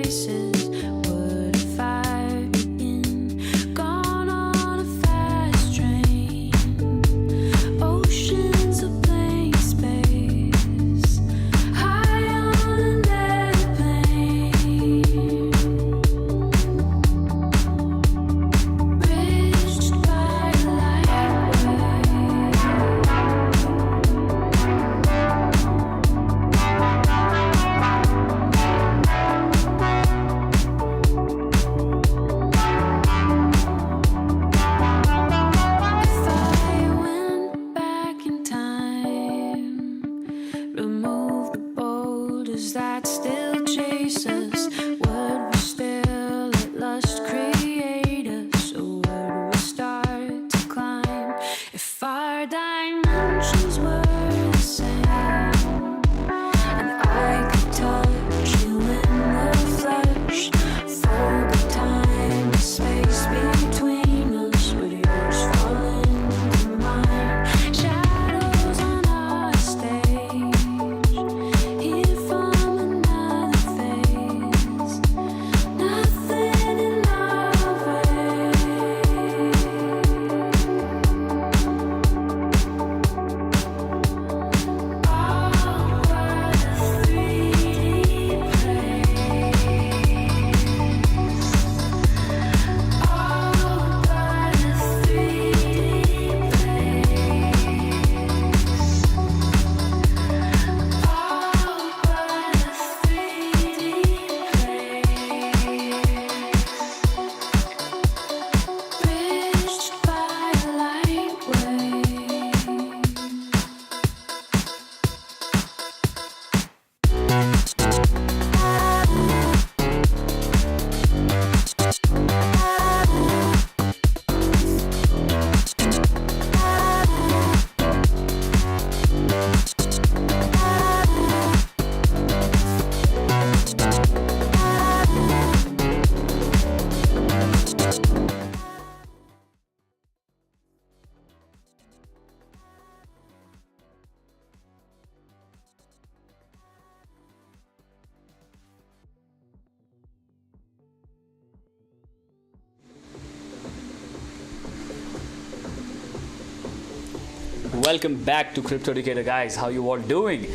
traces. What if I've been gone on a fast train? Oceans of blank space, high on an airplane, bridged by a light wave. If I went back in time, remove the boulders that still chase us, would we still let lust create us, or would we start to climb if our dimensions were the same? And I could touch you in the flesh, fold the time and space between us. Would yours fall into mine? Shadows on our stage, here from another phase. Nothing in our way. All but a 3D place. All but a 3D place. All but a 3D place. Bridged by a light wave. Welcome back to Crypto Educator, guys. How you all doing?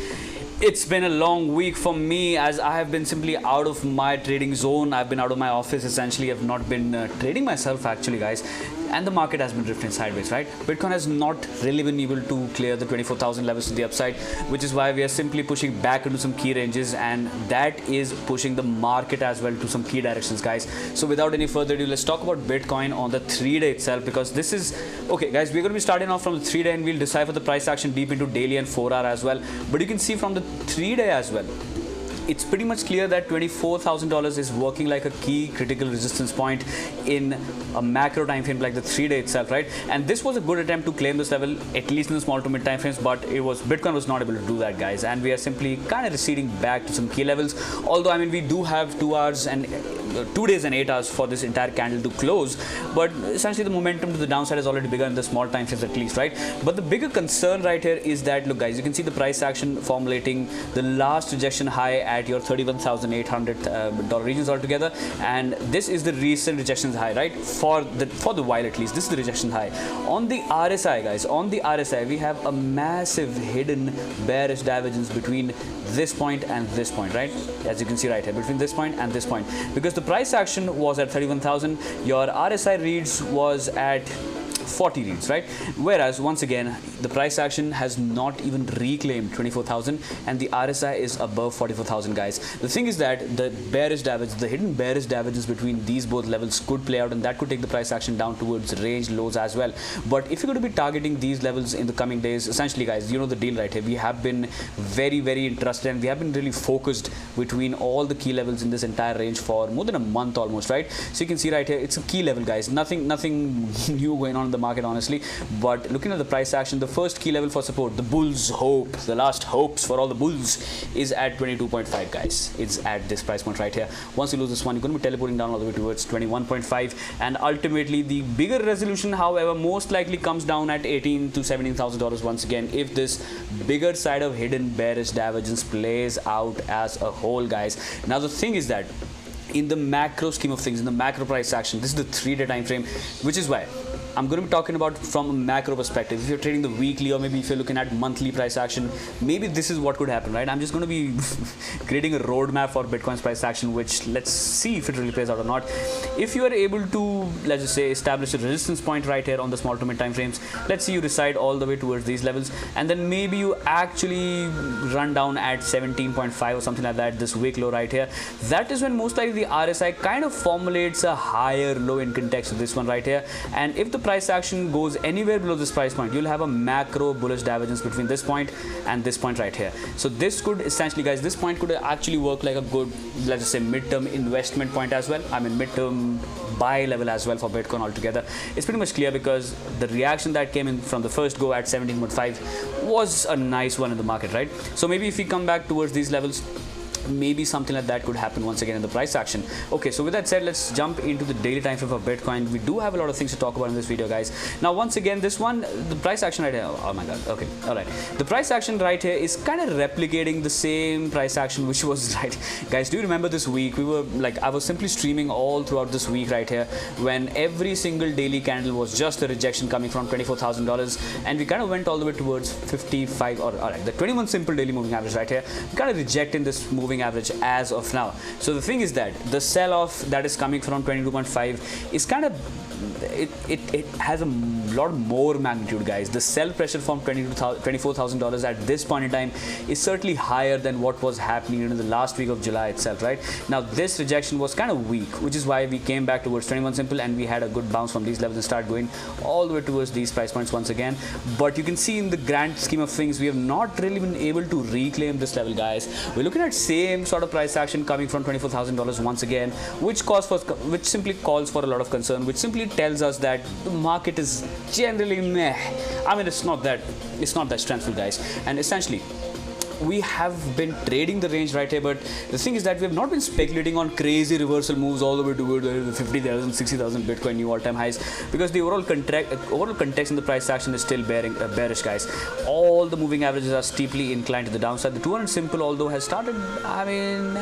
It's been a long week for me, as I have been simply out of my trading zone. I've been out of my office. Essentially, I've not been trading myself, actually, guys. And the market has been drifting sideways, right? Bitcoin has not really been able to clear the 24,000 levels to the upside, which is why we are simply pushing back into some key ranges, and that is pushing the market as well to some key directions, guys. So without any further ado, let's talk about Bitcoin on the 3-day itself, because this is okay, guys. We're going to be starting off from the 3-day, and we'll decipher the price action deep into daily and 4-hour as well. But you can see from the 3-day as well, it's pretty much clear that $24,000 is working like a key critical resistance point in a macro time frame like the 3-day itself, right? And this was a good attempt to claim this level, at least in the small to mid time frames, but Bitcoin was not able to do that, guys. And we are simply kind of receding back to some key levels. Although, I mean, we do have 2 hours and 2 days and 8 hours for this entire candle to close, but essentially the momentum to the downside has already begun in the small time frames at least, right? But the bigger concern right here is that, look, guys, you can see the price action formulating the last rejection high at your $31,800 regions altogether, and this is the recent rejection high, right? For the while at least, this is the rejection high. On the RSI, guys, on the RSI, we have a massive hidden bearish divergence between this point and this point, right? As you can see right here, between this point and this point, because the price action was at 31,000, your RSI reads was at 40 reads, right? Whereas once again, the price action has not even reclaimed 24,000, and the RSI is above 44,000, guys. The thing is that the bearish divergence, the hidden bearish divergence between these both levels could play out, and that could take the price action down towards range lows as well. But if you're going to be targeting these levels in the coming days, essentially, guys, you know the deal right here. We have been very, very interested, and we have been really focused between all the key levels in this entire range for more than a month almost, right? So you can see right here, it's a key level, guys. Nothing new going on in the market, honestly. But looking at the price action, the first key level for support, the bulls hope, the last hopes for all the bulls, is at 22.5, guys. It's at this price point right here. Once you lose this one, you're going to be teleporting down all the way towards 21.5, and ultimately the bigger resolution, however, most likely comes down at $18,000 to $17,000 once again, if this bigger side of hidden bearish divergence plays out as a whole, guys. Now the thing is that in the macro scheme of things, in the macro price action, this is the 3-day time frame, which is why I'm going to be talking about from a macro perspective. If you're trading the weekly, or maybe if you're looking at monthly price action, maybe this is what could happen, right? I'm just going to be creating a roadmap for Bitcoin's price action, which let's see if it really plays out or not. If you are able to, let's just say, establish a resistance point right here on the small to mid time frames, let's see you reside all the way towards these levels, and then maybe you actually run down at 17.5 or something like that, this wick low right here. That is when most likely the RSI kind of formulates a higher low in context of this one right here. And if the price action goes anywhere below this price point, you'll have a macro bullish divergence between this point and this point right here. So this could essentially, guys, this point could actually work like a good, let's just say, midterm investment point as well. I mean, midterm buy level as well for Bitcoin altogether. It's pretty much clear because the reaction that came in from the first go at 17.5 was a nice one in the market, right? So maybe if we come back towards these levels, maybe something like that could happen once again in the price action. Okay, so with that said, let's jump into the daily time frame for Bitcoin. We do have a lot of things to talk about in this video, guys. Now, once again, this one, the price action right here, oh my god, okay, all right, the price action right here is kind of replicating the same price action which was right, guys. Do you remember this week? We were like, I was simply streaming all throughout this week right here when every single daily candle was just a rejection coming from $24,000, and we kind of went all the way towards 55, or all right, the 21 simple daily moving average right here. We kind of rejecting this moving average as of now. So the thing is that the sell-off that is coming from 22.5 is kind of, it has a lot more magnitude, guys. The sell pressure from $24,000 at this point in time is certainly higher than what was happening in the last week of July itself, right? Now this rejection was kind of weak, which is why we came back towards 21 simple, and we had a good bounce from these levels and start going all the way towards these price points once again. But you can see in the grand scheme of things, we have not really been able to reclaim this level, guys. We're looking at same sort of price action coming from $24,000 once again, which simply calls for a lot of concern, which simply tells us that the market is generally meh. I mean, it's not that strengthful, guys. And essentially, we have been trading the range right here, but the thing is that we have not been speculating on crazy reversal moves all the way toward the 50,000, 60,000 Bitcoin new all-time highs, because the overall context in the price action is still bearish, guys. All the moving averages are steeply inclined to the downside. The 200 simple, although has started, I mean,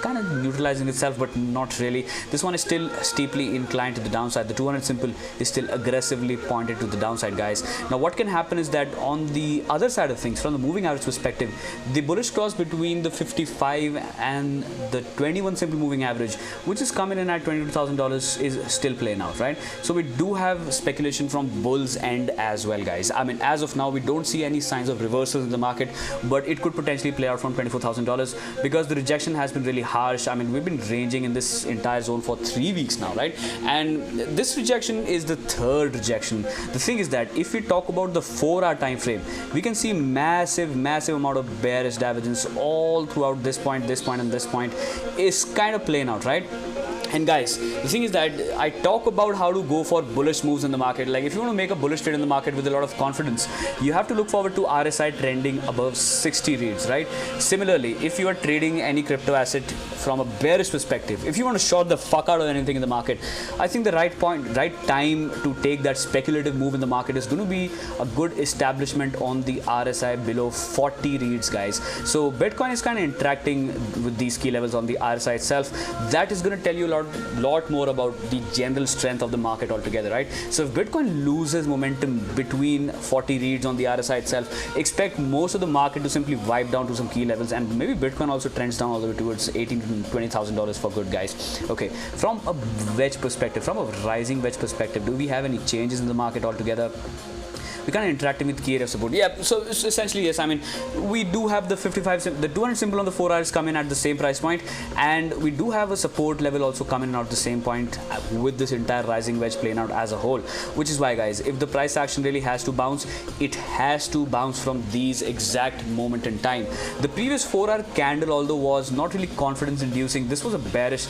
kind of neutralizing itself, but not really. This one is still steeply inclined to the downside. The 200 simple is still aggressively pointed to the downside, guys. Now, what can happen is that on the other side of things, from the moving average perspective, the bullish cross between the 55 and the 21 simple moving average, which is coming in at $22,000, is still playing out, right? So we do have speculation from bulls end as well, guys. I mean, as of now, we don't see any signs of reversals in the market, but it could potentially play out from $24,000 because the rejection has been really harsh. I mean, we've been ranging in this entire zone for 3 weeks now, right? And this rejection is the third rejection. The thing is that if we talk about the 4-hour time frame, we can see massive amount of bearish divergence all throughout this point, and this point is kind of playing out, right? And guys, the thing is that I talk about how to go for bullish moves in the market. Like, if you want to make a bullish trade in the market with a lot of confidence, you have to look forward to RSI trending above 60 reads, right? Similarly, if you are trading any crypto asset from a bearish perspective, if you want to short the fuck out of anything in the market, I think the right time to take that speculative move in the market is going to be a good establishment on the RSI below 40 reads, guys. So Bitcoin is kind of interacting with these key levels on the RSI itself. That is going to tell you a lot more about the general strength of the market altogether, right? So if Bitcoin loses momentum between 40 reads on the RSI itself, expect most of the market to simply wipe down to some key levels, and maybe Bitcoin also trends down all the way towards $18,000 to $20,000 for good, guys. Okay, from a wedge perspective, from a rising wedge perspective, do we have any changes in the market altogether? We kind of interacting with key area support. Yeah, so essentially, yes. I mean, we do have the 55, the 200 simple on the 4 hours come in at the same price point, and we do have a support level also coming out at the same point with this entire rising wedge playing out as a whole. Which is why, guys, if the price action really has to bounce, it has to bounce from these exact moment in time. The previous 4-hour candle, although was not really confidence inducing, this was a bearish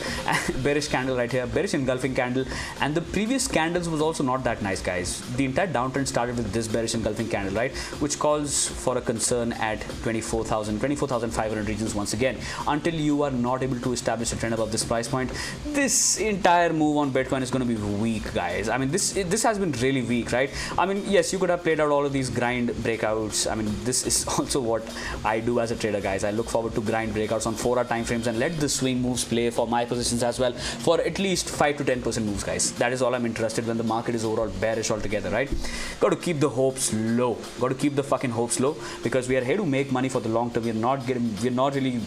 candle right here, bearish engulfing candle, and the previous candles was also not that nice, guys. The entire downtrend started with this this bearish engulfing candle, right, which calls for a concern at 24,500 regions once again. Until you are not able to establish a trend above this price point, this entire move on Bitcoin is going to be weak, guys. I mean, this has been really weak, right? I mean, yes, you could have played out all of these grind breakouts. I mean, this is also what I do as a trader, guys. I look forward to grind breakouts on 4-hour time frames and let the swing moves play for my positions as well, for at least 5 to 10% moves, guys. That is all I'm interested when the market is overall bearish altogether, right? Got to keep the hopes low. Got to keep the fucking hopes low, because we are here to make money for the long term. We're not really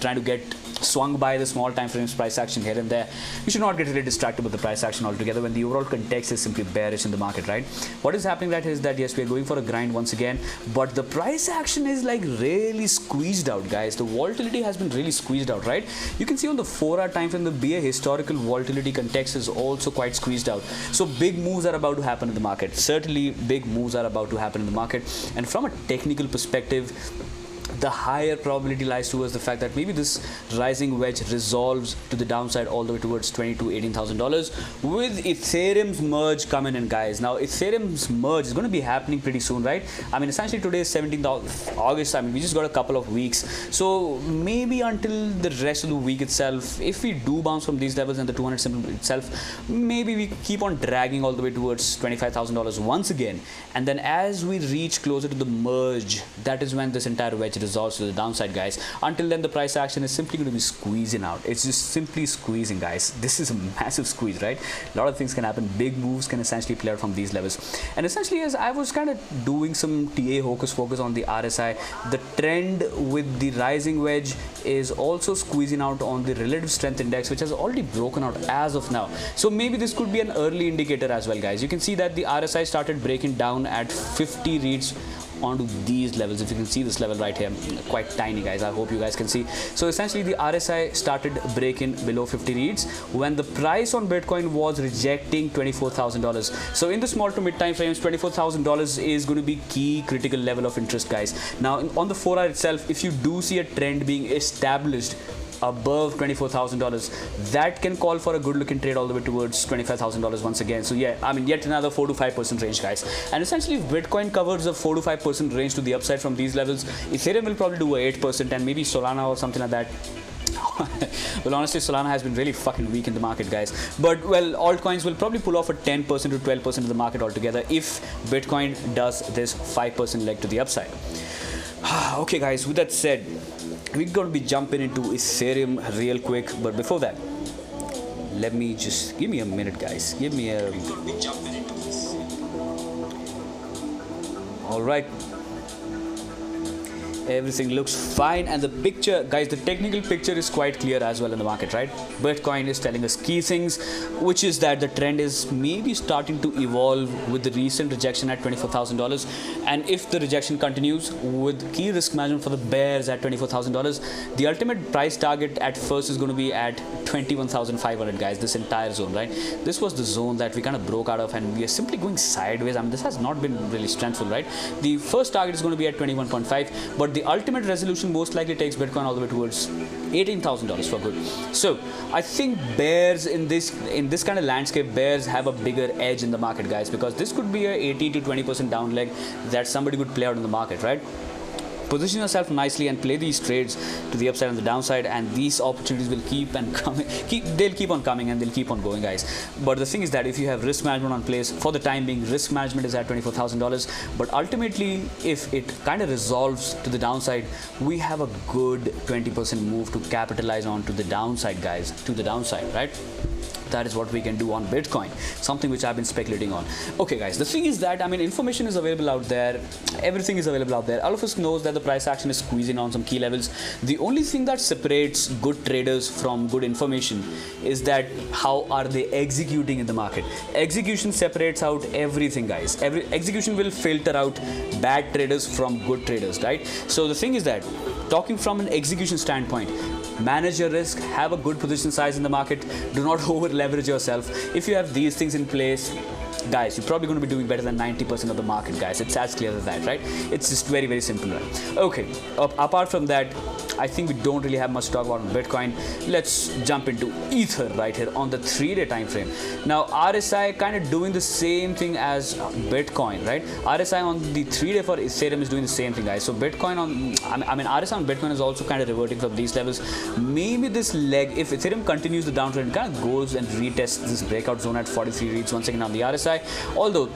trying to get swung by the small time frames price action here and there. You should not get really distracted with the price action altogether when the overall context is simply bearish in the market, right? What is happening right is that yes, we are going for a grind once again, but the price action is like really squeezed out, guys. The volatility has been really squeezed out, right? You can see on the 4-hour time frame, the BA historical volatility context is also quite squeezed out. So big moves are about to happen in the market. Certainly big moves are about to happen in the market. And from a technical perspective, the higher probability lies towards the fact that maybe this rising wedge resolves to the downside all the way towards $20,000 to $18,000 with Ethereum's merge coming in, guys. Now, Ethereum's merge is going to be happening pretty soon, right? I mean, essentially today is 17th of August. I mean, we just got a couple of weeks. So maybe until the rest of the week itself, if we do bounce from these levels and the 200 symbol itself, maybe we keep on dragging all the way towards $25,000 once again. And then as we reach closer to the merge, that is when this entire wedge resolves to the downside, guys. Until then, the price action is simply going to be squeezing out. It's just simply squeezing, guys. This is a massive squeeze, right? A lot of things can happen. Big moves can essentially play out from these levels. And essentially, as I was kind of doing some TA hocus focus on the RSI, the trend with the rising wedge is also squeezing out on the relative strength index, which has already broken out as of now. So maybe this could be an early indicator as well, guys. You can see that the RSI started breaking down at 50 reads onto these levels. If you can see this level right here, quite tiny, guys. I hope you guys can see. So essentially the RSI started breaking below 50 reads when the price on Bitcoin was rejecting $24,000. So in the small to mid time frames, $24,000 is going to be key critical level of interest, guys. Now on the 4-hour itself, if you do see a trend being established above $24,000, that can call for a good looking trade all the way towards $25,000 once again. So yeah, I mean, yet another 4 to 5% range, guys. And essentially if Bitcoin covers a 4 to 5% range to the upside from these levels, Ethereum will probably do a 8% and maybe Solana or something like that. Well, honestly, Solana has been really fucking weak in the market, guys. But well, altcoins will probably pull off a 10% to 12% of the market altogether if Bitcoin does this 5% leg to the upside. Okay, guys, with that said, we're going to be jumping into Ethereum real quick, but before that, let me just give me a minute, guys. Give me a. All right. Everything looks fine, and the picture, guys, the technical picture is quite clear as well in the market, right? Bitcoin is telling us key things, which is that the trend is maybe starting to evolve with the recent rejection at $24,000, and if the rejection continues with key risk management for the bears at $24,000, the ultimate price target at first is going to be at 21,500, guys. This entire zone, right? This was the zone that we kind of broke out of, and we are simply going sideways. I mean, this has not been really strengthful, right? The first target is going to be at 21.5, but the ultimate resolution most likely takes Bitcoin all the way towards $18,000 for good. So I think bears in this kind of landscape, bears have a bigger edge in the market, guys, because this could be a 80 to 20% down leg that somebody could play out in the market, right? Position yourself nicely and play these trades to the upside and the downside, and these opportunities will keep on coming and they'll keep on going, guys. But the thing is that if you have risk management on place, for the time being, risk management is at $24,000, but ultimately if it kind of resolves to the downside, we have a good 20% move to capitalize on to the downside, guys, to the downside, right? That is what we can do on Bitcoin, something which I've been speculating on. Okay, guys, the thing is that, I mean, information is available out there, everything is available out there. All of us knows that the price action is squeezing on some key levels. The only thing that separates good traders from good information is that how are they executing in the market. Execution separates out everything, guys. Execution will filter out bad traders from good traders, right? So the thing is that, talking from an execution standpoint, manage your risk, have a good position size in the market, do not over leverage yourself. If you have these things in place, guys, you're probably going to be doing better than 90% of the market, guys. It's as clear as that, right? It's just very, very simple, right? Okay, apart from that, I think we don't really have much to talk about on Bitcoin. Let's jump into Ether right here on the 3-day time frame. Now, RSI kind of doing the same thing as Bitcoin, right? RSI on the 3-day for Ethereum is doing the same thing, guys. So Bitcoin RSI on Bitcoin is also kind of reverting from these levels. Maybe this leg, if Ethereum continues the downtrend, kind of goes and retests this breakout zone at 43 reads once again on the RSI. Although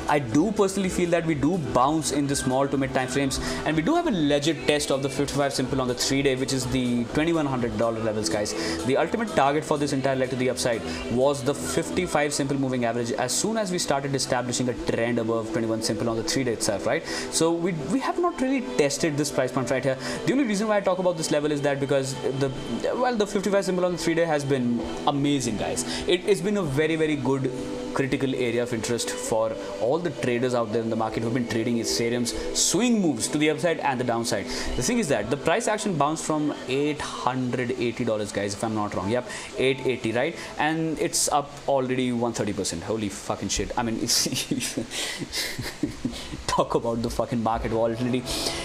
I do personally feel that we do bounce in the small to mid time frames, and we do have a legit test of the 55 simple on the 3-day, which is the $2,100 levels, guys. The ultimate target for this entire leg to the upside was the 55 simple moving average as soon as we started establishing a trend above 21 simple on the 3-day itself, right? So we have not really tested this price point right here. The only reason why I talk about this level is that because the 55 simple on the 3-day has been amazing, guys. It's been a very, very good critical area of interest for all the traders out there in the market who've been trading Ethereum's swing moves to the upside and the downside. The thing is that the price action bounced from $880, guys, if I'm not wrong. Yep, 880, right? And it's up already 130%. Holy fucking shit. I mean, it's talk about the fucking market volatility.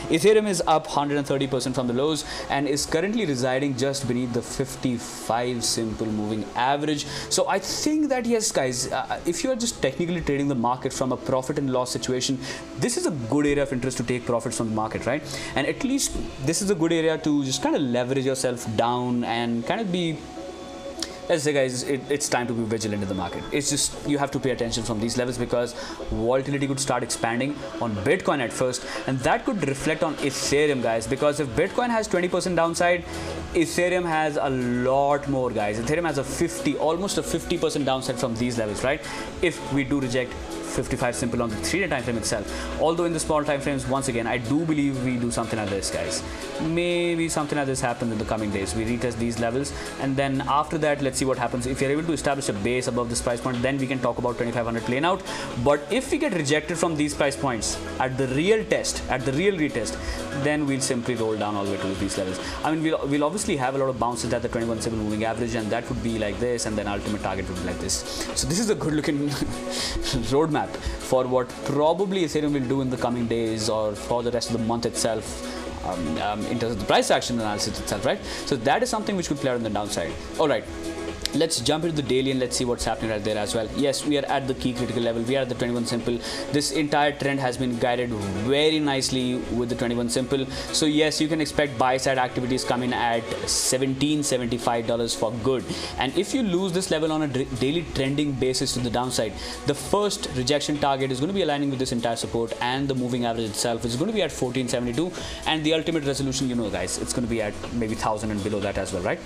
Ethereum is up 130% from the lows and is currently residing just beneath the 55 simple moving average. So I think that, yes, guys, if you are just technically trading the market from a profit and loss situation, this is a good area of interest to take profits from the market, right? And at least this is a good area to just kind of leverage yourself down and kind of be, let's say, guys, it's time to be vigilant in the market. It's just you have to pay attention from these levels because volatility could start expanding on Bitcoin at first, and that could reflect on Ethereum, guys, because if Bitcoin has 20% downside, Ethereum has a lot more, guys. Ethereum has almost a 50% downside from these levels, right? If we do reject 55 simple on the 3-day time frame itself. Although in the small time frames, once again, I do believe we do something like this, guys. Maybe something like this happens in the coming days. We retest these levels, and then after that, let's see what happens. If you're able to establish a base above this price point, then we can talk about 2500 playing out. But if we get rejected from these price points at the real test, at the real retest, then we'll simply roll down all the way to these levels. I mean, we'll obviously have a lot of bounces at the 21 simple moving average, and that would be like this, and then ultimate target would be like this. So this is a good looking roadmap for what probably Ethereum will do in the coming days or for the rest of the month itself, in terms of the price action analysis itself, right? So that is something which could play out on the downside. All right. Let's jump into the daily and let's see what's happening right there as well. Yes, we are at the key critical level. We are at the 21 simple. This entire trend has been guided very nicely with the 21 simple. So yes, you can expect buy side activities coming at $1775 for good. And if you lose this level on a daily trending basis to the downside, the first rejection target is going to be aligning with this entire support, and the moving average itself is going to be at 1472, and the ultimate resolution, you know, guys, it's going to be at maybe 1000 and below that as well, right?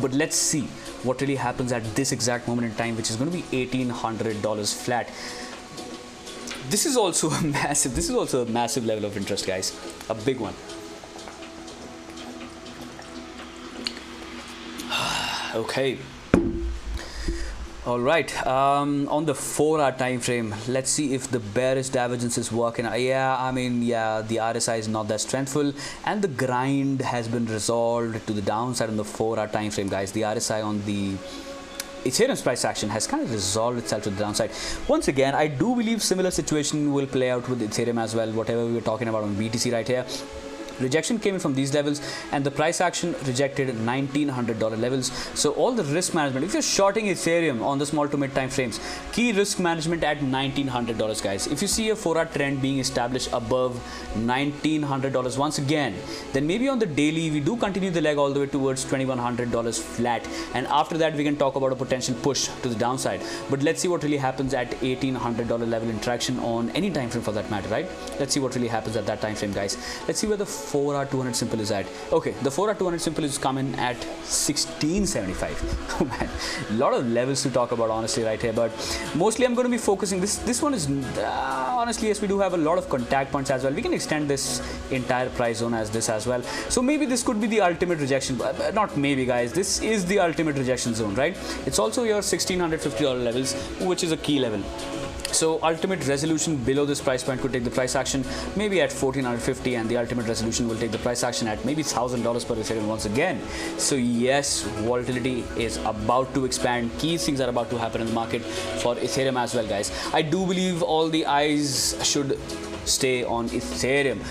But let's see what really happens at this exact moment in time, which is going to be $1,800 flat. This is also a massive level of interest, guys. A big one. Okay. All right, on the 4-hour time frame, let's see if the bearish divergence is working. The RSI is not that strengthful, and the grind has been resolved to the downside on the 4-hour time frame, guys. The RSI on the Ethereum's price action has kind of resolved itself to the downside. Once again, I do believe similar situation will play out with Ethereum as well, whatever we were talking about on BTC right here. Rejection came in from these levels, and the price action rejected $1,900 levels. So all the risk management, if you're shorting Ethereum on the small to mid time frames, key risk management at $1,900, guys. If you see a 4-hour trend being established above $1,900 once again, then maybe on the daily we do continue the leg all the way towards $2,100 flat, and after that we can talk about a potential push to the downside. But let's see what really happens at $1,800 level interaction on any time frame for that matter, right? Let's see what really happens at that time frame, guys. Let's see where the 4-hour 200 simple is at. Okay, the 4-hour 200 simple is coming at 1675. Oh man, a lot of levels to talk about honestly right here, but mostly I'm going to be focusing. This one is honestly, yes, we do have a lot of contact points as well. We can extend this entire price zone as this as well. So maybe this could be the ultimate rejection. Not maybe, guys. This is the ultimate rejection zone, right? It's also your $1,650 levels, which is a key level. So ultimate resolution below this price point could take the price action maybe at 1450, and the ultimate resolution will take the price action at maybe $1,000 per Ethereum once again. So yes, volatility is about to expand. Key things are about to happen in the market for Ethereum as well, guys. I do believe all the eyes should stay on Ethereum.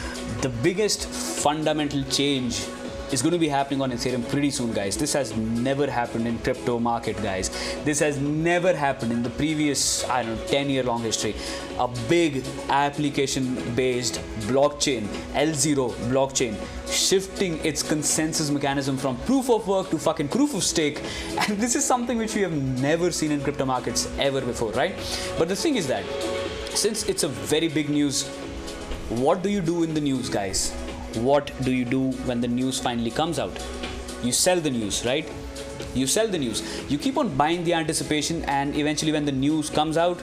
The biggest fundamental change is going to be happening on Ethereum pretty soon, guys. This has never happened in crypto market, guys. This has never happened in the previous, I don't know, 10-year long history. A big application-based blockchain, L0 blockchain, shifting its consensus mechanism from proof of work to fucking proof of stake. And this is something which we have never seen in crypto markets ever before, right? But the thing is that since it's a very big news, what do you do in the news, guys? What do you do when the news finally comes out? You sell the news, right? You sell the news. You keep on buying the anticipation, and eventually when the news comes out,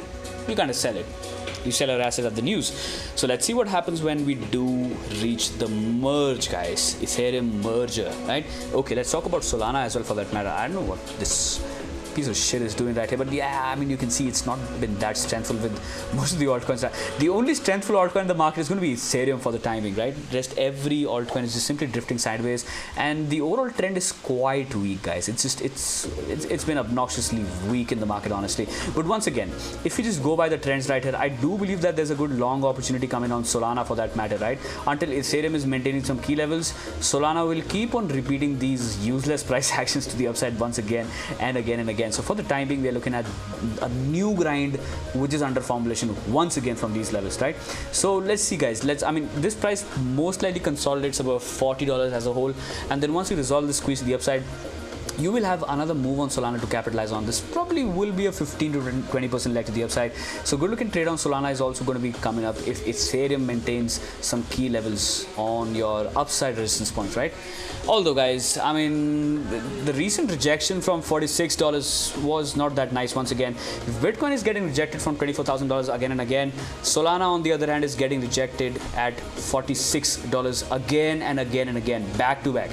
you kind of sell it. You sell your assets at the news. So let's see what happens when we do reach the merge, guys. Ethereum merger, right? Okay, let's talk about Solana as well for that matter. I don't know what this piece of shit is doing right here, but yeah, I mean, you can see it's not been that strengthful with most of the altcoins. The only strengthful altcoin in the market is going to be Ethereum for the time being, right? Rest every altcoin is just simply drifting sideways, and the overall trend is quite weak, guys. It's been obnoxiously weak in the market, honestly. But once again, if you just go by the trends right here, I do believe that there's a good long opportunity coming on Solana for that matter, right? Until Ethereum is maintaining some key levels, Solana will keep on repeating these useless price actions to the upside once again and again and again. So for the time being, we are looking at a new grind which is under formulation once again from these levels, right? So let's see, guys. This price most likely consolidates above $40 as a whole, and then once we resolve the squeeze to the upside, you will have another move on Solana to capitalize on this. Probably will be a 15 to 20% leg to the upside. So good looking trade on Solana is also going to be coming up if Ethereum maintains some key levels on your upside resistance points, right? Although, guys, I mean, the recent rejection from $46 was not that nice once again. If Bitcoin is getting rejected from $24,000 again and again, Solana on the other hand is getting rejected at $46 again and again and again, back to back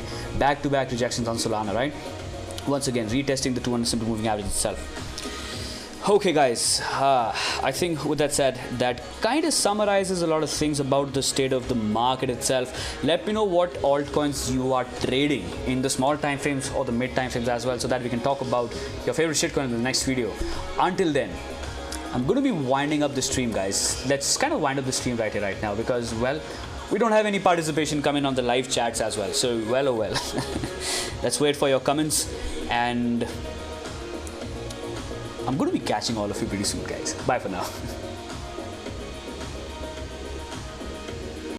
rejections on Solana, right? Once again, retesting the 200 simple moving average itself. Okay, guys, I think with that said, that kind of summarizes a lot of things about the state of the market itself. Let me know what altcoins you are trading in the small time frames or the mid time frames as well, so that we can talk about your favorite shitcoin in the next video. Until then, I'm going to be winding up the stream, guys. Let's kind of wind up the stream right here, right now, because, well, we don't have any participation coming on the live chats as well. So, well, oh well. Let's wait for your comments, and I'm going to be catching all of you pretty soon, guys. Bye for now.